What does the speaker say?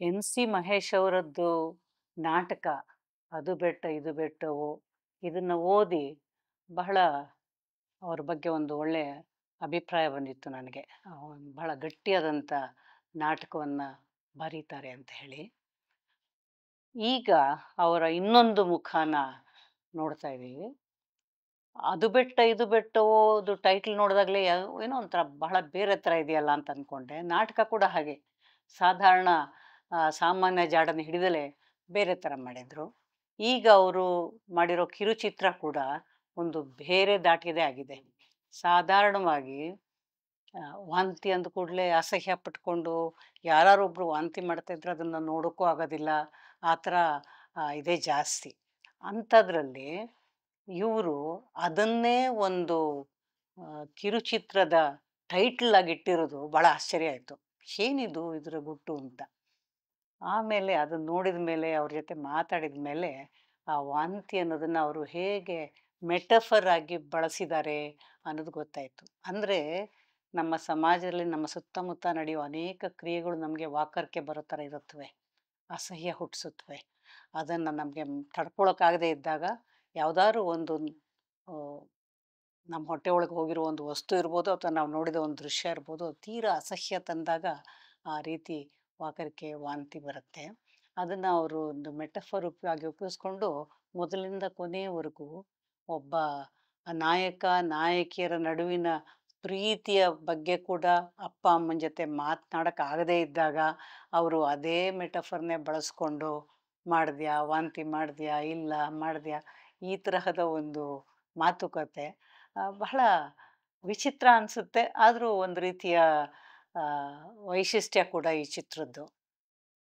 N C Mahesh ಅವರದ್ದು ನಾಟಕ ಅದು ಬೆಟ್ಟ ಇದು ಬೆಟ್ಟವು ಇದನ್ನ ಓದಿ ಬಹಳ ಅವ್ರ ಬಗ್ಗೆ ಒಂದು ಒಳ್ಳೆಯ ಅಭಿಪ್ರಾಯ ಬಂದಿತ್ತು ನನಗೆ. ಬಹಳ ಗಟ್ಟಿಯಾದಂಥ ನಾಟಕವನ್ನು ಬರೀತಾರೆ ಅಂತ ಹೇಳಿ. ಈಗ ಅವರ ಇನ್ನೊಂದು ಮುಖಾನ ನೋಡ್ತಾ ಇದ್ದೀವಿ. ಅದು ಬೆಟ್ಟ ಇದು ಬೆಟ್ಟವೋ ಅದು ಟೈಟ್ಲ್ ನೋಡಿದಾಗಲೇ ಏನೋ ಒಂಥರ ಬಹಳ ಬೇರೆ ಥರ ಇದೆಯಲ್ಲ ಅಂತ ಅಂದ್ಕೊಂಡೆ. ನಾಟಕ ಕೂಡ ಹಾಗೆ ಸಾಧಾರಣ ಸಾಮಾನ್ಯ ಜಾಡನ್ನು ಹಿಡಿದಲೇ ಬೇರೆ ಥರ ಮಾಡಿದರು. ಈಗ ಅವರು ಮಾಡಿರೋ ಕಿರುಚಿತ್ರ ಕೂಡ ಒಂದು ಬೇರೆ ದಾಟಿಯದೇ ಆಗಿದೆ. ಸಾಧಾರಣವಾಗಿ ವಾಂತಿ ಅಂದ ಕೂಡಲೇ ಅಸಹ್ಯ ಪಟ್ಕೊಂಡು ಯಾರೊಬ್ಬರು ವಾಂತಿ ಮಾಡ್ತಾ ಇದ್ರೆ ಅದನ್ನು ನೋಡೋಕ್ಕೂ ಆಗೋದಿಲ್ಲ. ಆ ಥರ ಇದೇ ಜಾಸ್ತಿ. ಅಂಥದ್ರಲ್ಲಿ ಇವರು ಅದನ್ನೇ ಒಂದು ಕಿರುಚಿತ್ರದ ಟೈಟಲ್ ಆಗಿ ಇಟ್ಟಿರೋದು ಭಾಳ ಆಶ್ಚರ್ಯ ಆಯಿತು. ಏನಿದು ಇದರ ಗುಟ್ಟು ಅಂತ. ಆಮೇಲೆ ಅದನ್ನ ನೋಡಿದ ಮೇಲೆ ಅವ್ರ ಜೊತೆ ಮಾತಾಡಿದ ಮೇಲೆ ಆ ವಾಂತಿ ಅನ್ನೋದನ್ನ ಅವರು ಹೇಗೆ ಮೆಟಫರ್ ಆಗಿ ಬಳಸಿದ್ದಾರೆ ಅನ್ನೋದು ಗೊತ್ತಾಯಿತು. ಅಂದರೆ ನಮ್ಮ ಸಮಾಜದಲ್ಲಿ ನಮ್ಮ ಸುತ್ತಮುತ್ತ ನಡೆಯುವ ಅನೇಕ ಕ್ರಿಯೆಗಳು ನಮಗೆ ವಾಕರಿಕೆ ಬರೋ ಥರ ಇರುತ್ತವೆ, ಅಸಹ್ಯ ಹುಟ್ಟಿಸುತ್ತವೆ. ಅದನ್ನು ನಮಗೆ ತಡ್ಕೊಳಕ್ಕಾಗದೇ ಇದ್ದಾಗ ಯಾವುದಾದ್ರು ಒಂದು ನಮ್ಮ ಹೊಟ್ಟೆ ಒಳಗೆ ಹೋಗಿರೋ ಒಂದು ವಸ್ತು ಇರ್ಬೋದು ಅಥವಾ ನಾವು ನೋಡಿದ ಒಂದು ದೃಶ್ಯ ಇರ್ಬೋದು, ತೀರಾ ಅಸಹ್ಯ ತಂದಾಗ ಆ ರೀತಿ ವಾಕರಿಕೆ ವಾಂತಿ ಬರುತ್ತೆ. ಅದನ್ನು ಅವರು ಒಂದು ಮೆಟಫರ್ ಆಗಿ ಉಪಯೋಗಿಸ್ಕೊಂಡು ಮೊದಲಿಂದ ಕೊನೆಯವರೆಗೂ ಒಬ್ಬ ನಾಯಕ ನಾಯಕಿಯರ ನಡುವಿನ ಪ್ರೀತಿಯ ಬಗ್ಗೆ ಕೂಡ ಅಪ್ಪ ಅಮ್ಮನ ಜೊತೆ ಮಾತನಾಡೋಕ್ಕಾಗದೇ ಇದ್ದಾಗ ಅವರು ಅದೇ ಮೆಟಫರ್ನೇ ಬಳಸ್ಕೊಂಡು ಮಾಡಿದ್ಯಾ ವಾಂತಿ ಮಾಡಿದ್ಯಾ ಇಲ್ಲ ಮಾಡಿದ್ಯಾ ಈ ತರಹದ ಒಂದು ಮಾತುಕತೆ ಬಹಳ ವಿಚಿತ್ರ ಅನಿಸುತ್ತೆ. ಆದರೂ ಒಂದು ರೀತಿಯ ವೈಶಿಷ್ಟ್ಯ ಕೂಡ ಈ ಚಿತ್ರದ್ದು.